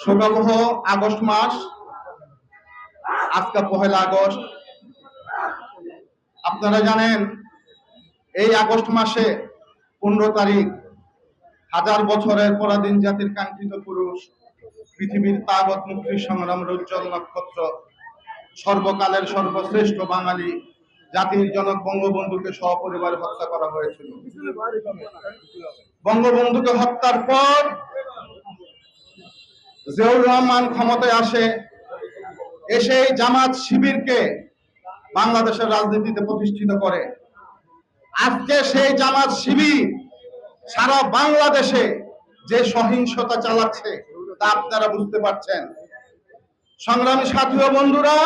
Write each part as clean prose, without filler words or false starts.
শোকাবহ আগস্ট মাস। আজকে 1 আগস্ট। আপনারা জানেন এই আগস্ট মাসে 15 তারিখ হাজার বছরের পরাধীন জাতির কাঙ্ক্ষিত পুরুষ, পৃথিবীর তাগত মুক্তির সংগ্রামের উজ্জ্বল নক্ষত্র, সর্বকালের সর্বশ্রেষ্ঠ বাঙালি জাতির জনক বঙ্গবন্ধুকে সপরিবারে হত্যা করা হয়েছিল। বঙ্গবন্ধুকে হত্যার পর জিয়াউর রহমান ক্ষমতায় এসে জামাত শিবিরকে বাংলাদেশের রাজনীতিতে প্রতিষ্ঠিত করে। আজকে সেই জামাত শিবির সারা বাংলাদেশে যে সহিংসতা চালাচ্ছে তা আপনারা বুঝতে পারছেন। সংগ্রামী সাথী ও বন্ধুরা,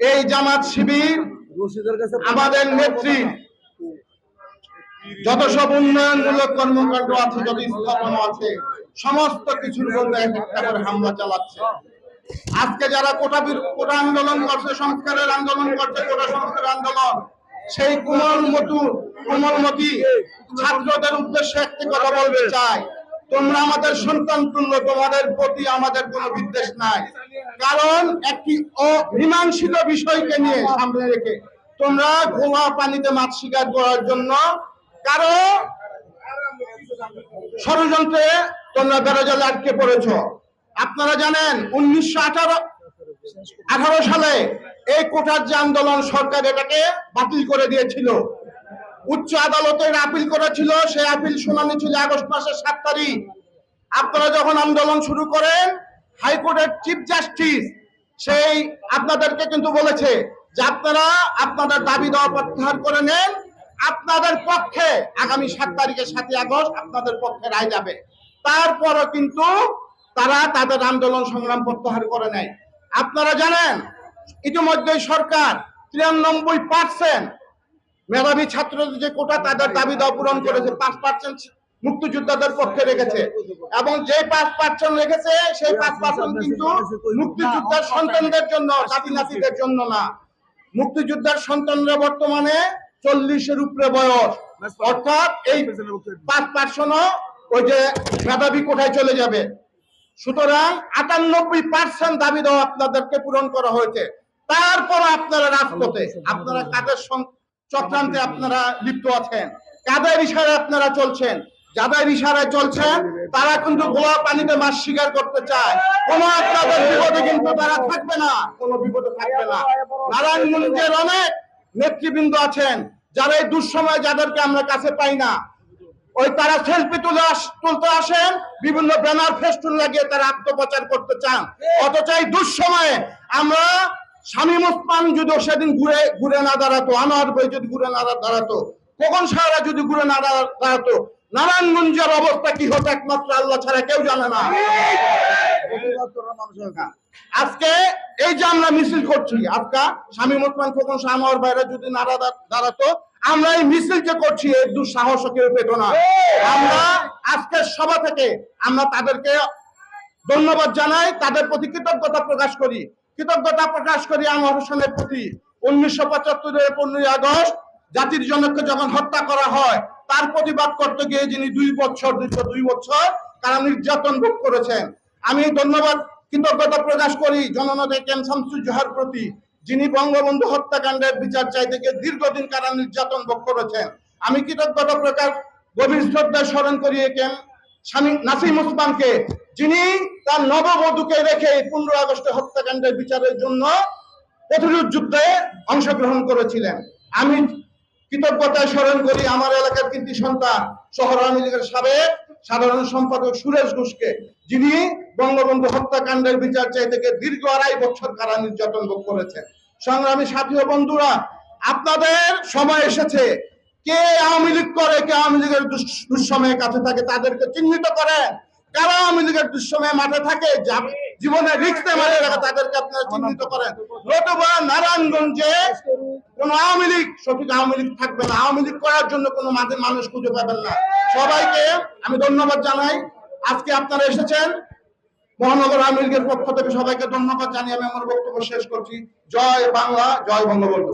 এই জামাত শিবির আমাদের নেত্রী যত সব উন্নয়নমূলক কর্মকাণ্ড আছে, যত স্থাপনা আছে, সমস্ত কিছুর মধ্যে একটা করে হামলা চালাচ্ছে। আজকে যারা কোটা আন্দোলন করছে, সংস্কারের আন্দোলন করছে, কোটা সংস্কার আন্দোলন, সেই কোমলমতি ছাত্রদের উদ্দেশ্যে একটি কথা বলতে চাই, তোমরা আমাদের সন্তান তুল্য, তোমাদের প্রতি আমাদের কোনো বিদ্বেষ নাই। কারণ একটি অমীমাংসিত বিষয়কে নিয়ে সামনে রেখে তোমরা ঘোলা পানিতে মাছ শিকার করার জন্য কারো ষড়যন্ত্রে তোমরা বেড়াজালে আটকে পড়েছ। আপনারা জানেন 1918 সালে এই কোটার যে আন্দোলন, সরকার এটাকে বাতিল করে দিয়েছিল। উচ্চ আদালতে আপিল করেছিল, সেই আপিল শুনানি ছিল আগস্ট মাসের 7 তারিখ। আপনারা যখন আন্দোলন শুরু করেন, হাইকোর্টের চিফ জাস্টিস সেই আপনাদেরকে কিন্তু বলেছে যে আপনারা আপনাদের দাবি দেওয়া প্রত্যাহার করে নেন, আপনাদের পক্ষে আগামী 7 তারিখে 7 আগস্ট আপনাদের পক্ষে রায় যাবে। তারপরও কিন্তু তারা তাদের আন্দোলন সংগ্রাম প্রত্যাহার করে নেয়। আপনারা জানেন ইতিমধ্যেই সরকার 93% মেধাবী ছাত্রদের যে কোটা, তাদের দাবি দেওয়া পূরণ করেছে। 5% মুক্তিযোদ্ধাদের পক্ষে রেখেছে, এবং যে 5% রেখেছে সেই 5% কিন্তু মুক্তিযোদ্ধার সন্তানদের জন্য, নাতি নাতিদের জন্য না। মুক্তিযোদ্ধার সন্তানরা বর্তমানে 40-এর উপরে বয়স, অর্থাৎ এই 5% ওই যে মেধাবী কোটায় চলে যাবে। সুতরাং 98% দাবি দেওয়া আপনাদেরকে পূরণ করা হয়েছে। তারপর আপনারা রাজপথে, আপনারা কাদের চক্রান্তে আপনারা লিপ্ত আছেন, কাদের ইশারায় আপনারা চলছেন। যাদের ইশারায় চলছেন তারা কিন্তু গোয়া পানিতে মাছ শিকার করতে চায়। কোনো আপনাদের বিপদে কিন্তু তারা থাকবে না, কোনো বিপদে থাকবে না। নারায়ণগঞ্জের অনেক নেতৃবৃন্দ আছেন যারা এই দুঃসময়, যাদেরকে আমরা কাছে পাই না, ওই তারা সেলফি তুলতে আসেন, বিভিন্ন ব্যানার ফেস্টুন লাগিয়ে তারা আত্মপ্রচার করতে চান। অথচ এই দুঃসময়ে আমরা শামীম ওসমান যদি সেদিন ঘুরে না দাঁড়াতো, আনোয়ার ভাই যদি ঘুরে না দাঁড়াতো, খোকন সাহেবরা যদি ঘুরে না দাঁড়াতো, নারায়ণগঞ্জের অবস্থা কি হতো একমাত্র আল্লাহ ছাড়া কেউ জানে না। আজকে এই যে আমরা মিছিল করছি, আজকে শামীম ওসমান, খোকন সাহেব, আনোয়ার ভাইরা যদি না দাঁড়াতো, আমরা এই মিছিল যে করছি এর দুঃসাহস কেউ পেত না। আমরা আজকের সভা থেকে আমরা তাদেরকে ধন্যবাদ জানাই, তাদের প্রতি কৃতজ্ঞতা প্রকাশ করি আনোয়ার হোসেনের প্রতি। 1975-এর 15 আগস্ট জাতির জনককে যখন হত্যা করা হয়, তার প্রতিবাদ করতে গিয়ে যিনি 2 বছর কারা নির্যাতন ভোগ করেছেন, আমি কৃতজ্ঞতা প্রকাশ করি জননেতা কেম শামসুজ্জোহার প্রতি, যিনি বঙ্গবন্ধু হত্যাকাণ্ডের বিচার চাইতে গিয়ে দীর্ঘদিন কারা নির্যাতন ভোগ করেছেন। আমি কৃতজ্ঞতা প্রকাশ গভীর শ্রদ্ধা স্মরণ করি কেম নাসিম ওসমানকে, যিনি তার নববধূকে রেখে 15 আগস্টে হত্যাকাণ্ডের বিচারের জন্য প্রতিরোধ যুদ্ধে অংশগ্রহণ করেছিলেন। আমি কৃতজ্ঞতা স্মরণ করি আমার এলাকার কৃতি সন্তান শহর আওয়ামী লীগের সাবেক সাধারণ সম্পাদক সুরেশ ঘোষকে, যিনি বঙ্গবন্ধু হত্যাকাণ্ডের বিচার চাইতে গিয়ে দীর্ঘ 2.5 বছর কারা নির্যাতন ভোগ করেছেন। সংগ্রামী সাথী ও বন্ধুরা, আপনাদের সময় এসেছে। কে আওয়ামী লীগ করে, কে আওয়ামী লীগের দুঃসময়ে কাছে থাকে, তাদেরকে চিহ্নিত করেন। কারা আওয়ামী লীগের দুঃসময়ে মাঠে থাকে, জীবনের রিস্কে মাঠে থাকে, তাদেরকে আপনারা চিহ্নিত করেন। নতুবা নারায়ণগঞ্জে কোন আওয়ামী লীগ, সঠিক আওয়ামী লীগ থাকবে না। আওয়ামী লীগ করার জন্য কোনো মানুষ খুঁজে পাবেন না। সবাইকে আমি ধন্যবাদ জানাই। আজকে আপনারা এসেছেন, মহানগর আওয়ামী লীগের পক্ষ থেকে সবাইকে ধন্যবাদ জানিয়ে আমি আমার বক্তব্য শেষ করছি। জয় বাংলা, জয় বঙ্গবন্ধু।